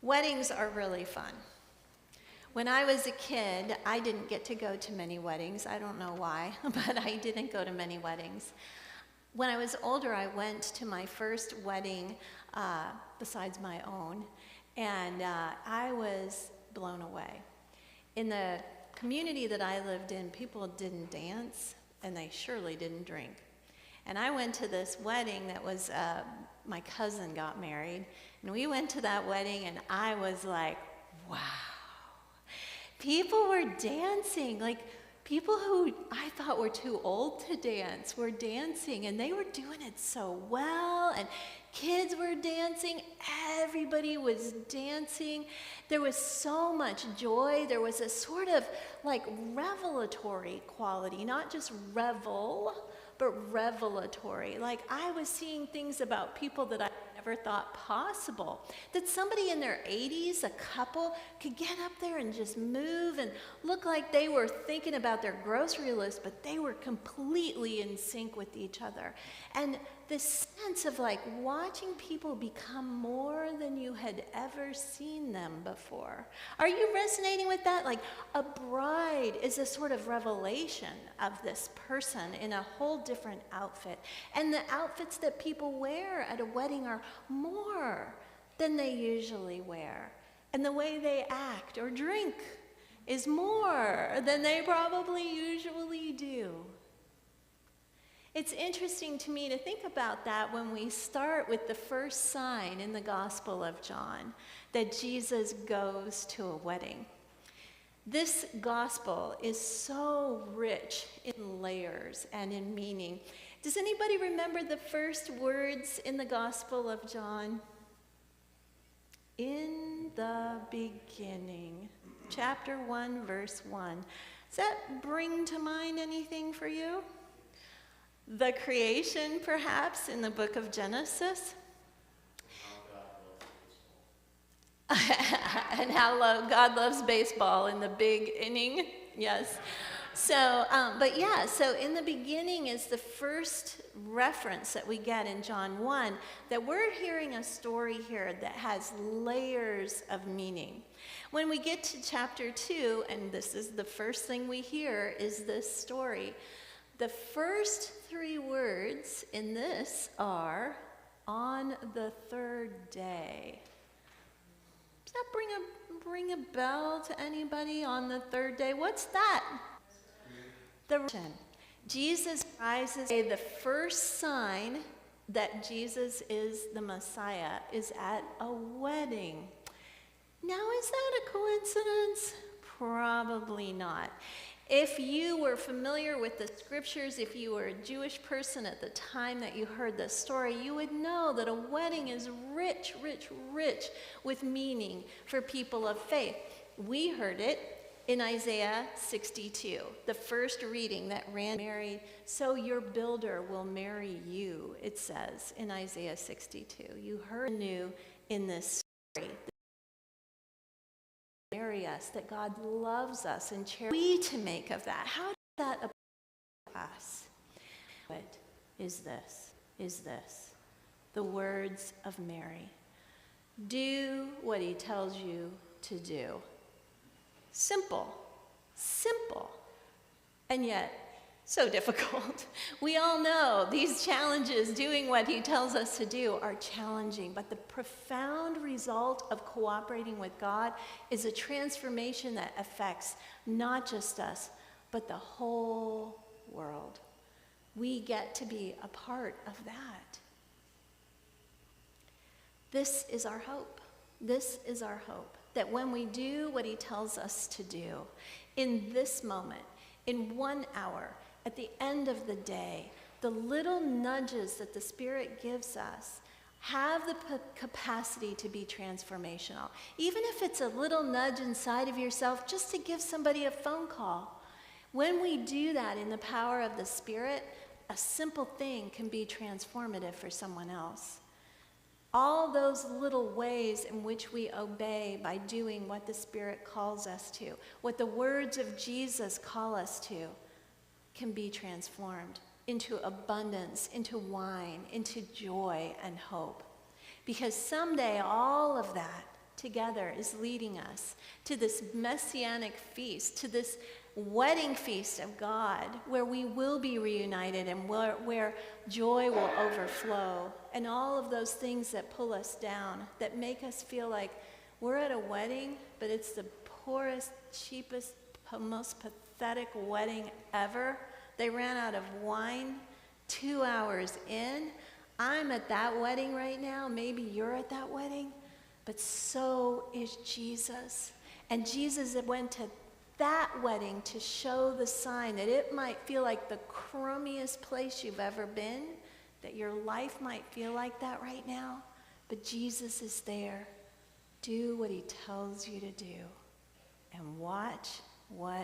Weddings are really fun. When I was a kid, I didn't get to go to many weddings. I don't know why, but I didn't go to many weddings. When I was older, I went to my first wedding besides my own, and I was blown away. In the community that I lived in, people didn't dance, and they surely didn't drink. And I went to this wedding that was, my cousin got married, and we went to that wedding, and I was like, wow. People were dancing, like people who I thought were too old to dance were dancing, and they were doing it so well, and kids were dancing, everybody was dancing. There was so much joy. There was a sort of like revelatory quality, not just revel, but revelatory. Like I was seeing things about people that I never thought possible. That somebody in their 80s, a couple, could get up there and just move and look like they were thinking about their grocery list, but they were completely in sync with each other. And this sense of like watching people become more than you had ever seen them before. Are you resonating with that? Like a bride is a sort of revelation of this person in a whole different outfit. And the outfits that people wear at a wedding are more than they usually wear. And the way they act or drink is more than they probably usually do. It's interesting to me to think about that when we start with the first sign in the Gospel of John, that Jesus goes to a wedding. This gospel is so rich in layers and in meaning. Does anybody remember the first words in the Gospel of John? In the beginning. Chapter 1, verse 1. Does that bring to mind anything for you? The creation, perhaps, in the book of Genesis. And how God loves baseball in the big inning. Yes. So, so in the beginning is the first reference that we get in John 1, that we're hearing a story here that has layers of meaning. When we get to chapter 2, and this is the first thing we hear, is this story. The first 3 words in this are, on the third day. Does that bring a bell to anybody? On the third day? What's that? Jesus rises. The first sign that Jesus is the Messiah is at a wedding. Now, is that a coincidence? Probably not. If you were familiar with the scriptures, if you were a Jewish person at the time that you heard this story, you would know that a wedding is rich, rich, rich with meaning for people of faith. We heard it in Isaiah 62, the first reading that ran married, so your builder will marry you, it says in Isaiah 62. You heard new in this story. Marry us, that God loves us and cherishes. We to make of that. How does that apply to us? What is this? The words of Mary. Do what he tells you to do. Simple, and yet so difficult. We all know these challenges, doing what he tells us to do, are challenging, but the profound result of cooperating with God is a transformation that affects not just us, but the whole world. We get to be a part of that. This is our hope. This is our hope, that when we do what he tells us to do, in this moment, in 1 hour, at the end of the day, the little nudges that the Spirit gives us have the capacity to be transformational. Even if it's a little nudge inside of yourself just to give somebody a phone call. When we do that in the power of the Spirit, a simple thing can be transformative for someone else. All those little ways in which we obey by doing what the Spirit calls us to, what the words of Jesus call us to, can be transformed into abundance, into wine, into joy and hope. Because someday all of that together is leading us to this messianic feast, to this wedding feast of God, where we will be reunited and where joy will overflow, and all of those things that pull us down, that make us feel like we're at a wedding, but it's the poorest, cheapest, most pathetic wedding ever. They ran out of wine 2 hours in. I'm at that wedding right now. Maybe you're at that wedding, but so is Jesus. And Jesus went to that wedding to show the sign that it might feel like the crummiest place you've ever been, that your life might feel like that right now, but Jesus is there. Do what he tells you to do and watch what